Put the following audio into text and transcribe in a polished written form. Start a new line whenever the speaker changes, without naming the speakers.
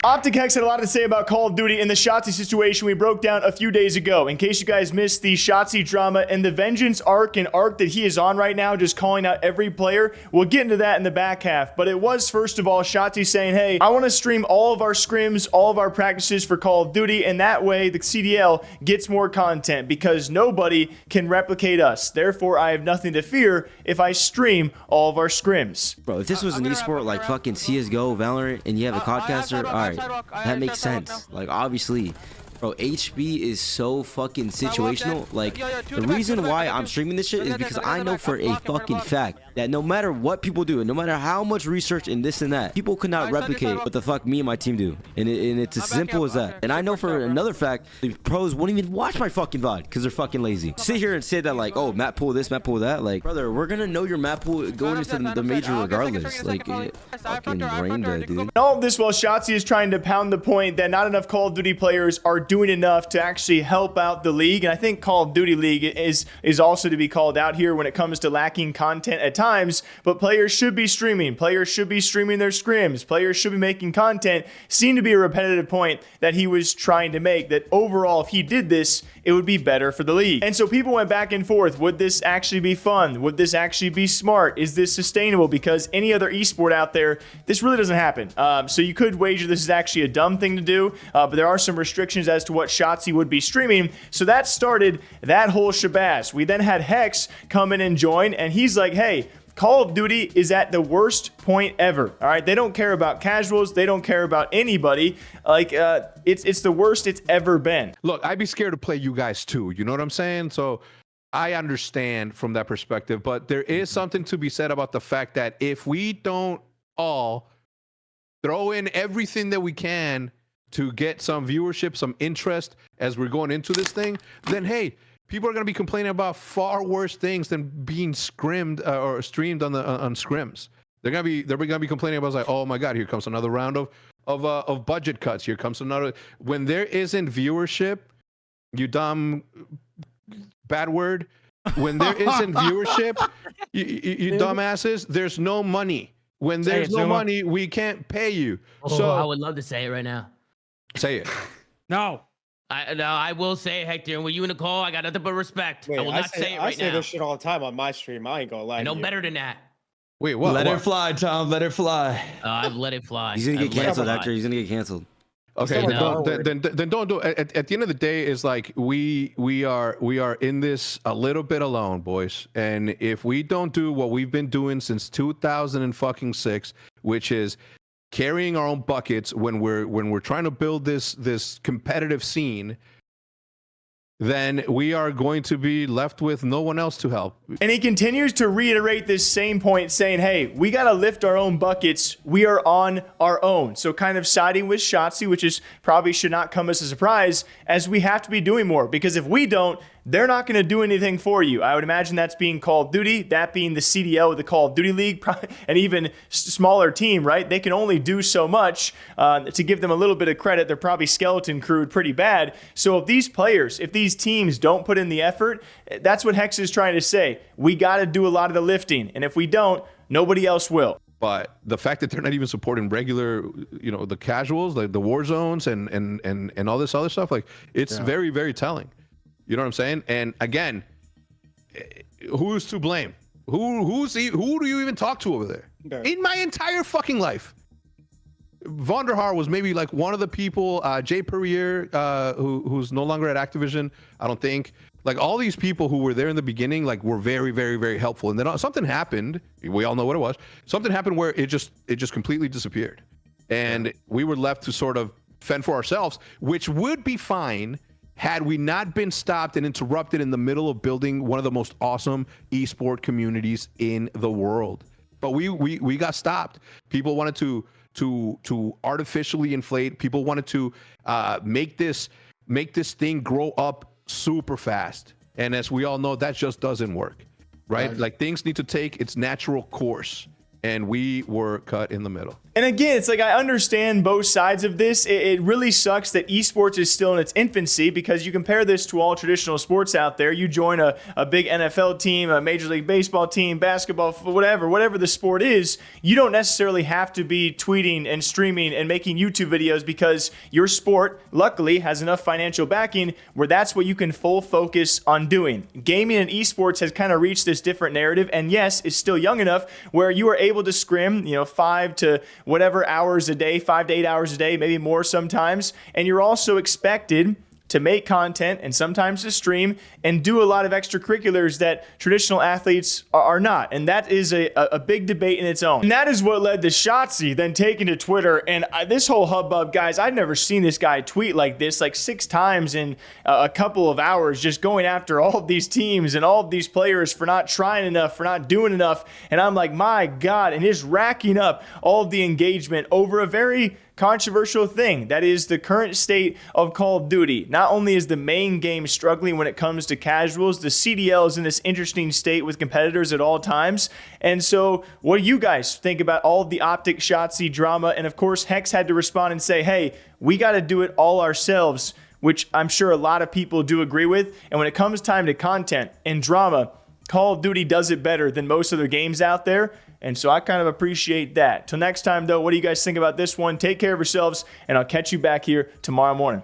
OpTic HecZ had a lot to say about Call of Duty and the Shotzzy situation we broke down a few days ago. In case you guys missed the Shotzzy drama and the vengeance arc that he is on right now, just calling out every player, we'll get into that in the back half. But it was, first of all, Shotzzy saying, hey, I want to stream all of our scrims, all of our practices for Call of Duty, and that way the CDL gets more content because nobody can replicate us. Therefore, I have nothing to fear if I stream all of our scrims.
Bro, if this was an esport like fucking CSGO, Valorant, and you have a podcaster, alright, that makes sense. Like, obviously, bro, HB is so fucking situational. Like, the reason why I'm streaming this shit is because I know for a fucking fact that no matter what people do, and no matter how much research and this and that, people could not replicate what the fuck me and my team do. And it's as simple as that. And I know for another fact, the pros won't even watch my fucking VOD because they're fucking lazy. Sit here and say that like, oh, map pool this, map pool that. Like, brother, we're gonna know your map pool going into the major regardless. Like, fucking brain dead, dude.
All of this while Shotzzy is trying to pound the point that not enough Call of Duty players are doing enough to actually help out the league. And I think Call of Duty League is also to be called out here when it comes to lacking content at times. But players should be streaming. Players should be streaming their scrims. Players should be making content. Seemed to be a repetitive point that he was trying to make, that overall, if he did this, it would be better for the league. And so people went back and forth. Would this actually be fun? Would this actually be smart? Is this sustainable? Because any other esport out there, this really doesn't happen. So you could wager this is actually a dumb thing to do, but there are some restrictions as to what Shotzzy would be streaming. So that started that whole shabazz. We then had HecZ come in and join, and he's like, hey, Call of Duty is at the worst point ever. All right, they don't care about casuals. They don't care about anybody. Like, it's the worst it's ever been.
Look, I'd be scared to play you guys too. You know what I'm saying? So I understand from that perspective, but there is something to be said about the fact that if we don't all throw in everything that we can to get some viewership, some interest as we're going into this thing, then hey, people are going to be complaining about far worse things than being scrimmed or streamed on scrims. They're going to be complaining about like, oh my God, here comes another round of budget cuts. Here comes another. When there isn't viewership, you dumb bad word. When there isn't viewership, you dumbasses, there's no money. When there's no money, we can't pay you.
Oh, so I would love to say it right now.
Say it.
No. I will say it, Hector, and with you in the call, I got nothing but respect.
Wait,
I will not say it right now.
I say this shit all the time on my stream. I ain't gonna lie.
I know better than that.
Wait, what?
Let it fly, Tom. Let it fly.
I've let it fly.
He's gonna get canceled, Hector. He's gonna get canceled.
Okay, then don't do it. At the end of the day, is like we are in this a little bit alone, boys. And if we don't do what we've been doing since 2006, which is carrying our own buckets when we're trying to build this competitive scene, then we are going to be left with no one else to help.
And he continues to reiterate this same point, saying, hey, we got to lift our own buckets. We are on our own. So kind of siding with Shotzzy, which is probably should not come as a surprise, as we have to be doing more. Because if we don't, they're not going to do anything for you. I would imagine that's being Call of Duty, that being the CDL of the Call of Duty League, an even smaller team, right? They can only do so much. To give them a little bit of credit, they're probably skeleton crewed pretty bad. So if these players, if these teams don't put in the effort, that's what HecZ is trying to say. We got to do a lot of the lifting. And if we don't, nobody else will.
But the fact that they're not even supporting regular, you know, the casuals, like the war zones and all this other stuff, like it's very, very telling. You know what I'm saying? And again, who's to blame? Who do you even talk to over there? In my entire fucking life, Vonderhaar was maybe like one of the people. Jay Perrier, who's no longer at Activision, I don't think. Like all these people who were there in the beginning, like were very, very, very helpful. And then something happened. We all know what it was. Something happened where it just completely disappeared, and we were left to sort of fend for ourselves, which would be fine had we not been stopped and interrupted in the middle of building one of the most awesome esport communities in the world. But we got stopped. People wanted to artificially inflate. People wanted to make this thing grow up super fast. And as we all know, that just doesn't work, right? Like things need to take its natural course. And we were cut in the middle.
And again, it's like I understand both sides of this. It really sucks that esports is still in its infancy, because you compare this to all traditional sports out there. You join a big NFL team, a Major League Baseball team, basketball, whatever the sport is, you don't necessarily have to be tweeting and streaming and making YouTube videos, because your sport, luckily, has enough financial backing where that's what you can full focus on doing. Gaming and esports has kind of reached this different narrative, and yes, it's still young enough where you are able to scrim, 5 to whatever hours a day, 5 to 8 hours a day, maybe more sometimes, and you're also expected to make content and sometimes to stream and do a lot of extracurriculars that traditional athletes are not. And that is a big debate in its own. And that is what led to Shotzzy then taking to Twitter. And this whole hubbub, guys, I've never seen this guy tweet like this, like 6 times in a couple of hours, just going after all of these teams and all of these players for not trying enough, for not doing enough. And I'm like, my God, and just racking up all of the engagement over a very controversial thing. That is the current state of Call of Duty. Not only is the main game struggling when it comes to casuals, the CDL is in this interesting state with competitors at all times. And so what do you guys think about all of the OpTic Shotzzy drama? And of course, HecZ had to respond and say, hey, we got to do it all ourselves, which I'm sure a lot of people do agree with. And when it comes time to content and drama, Call of Duty does it better than most other games out there. And so I kind of appreciate that. Till next time, though, what do you guys think about this one? Take care of yourselves, and I'll catch you back here tomorrow morning.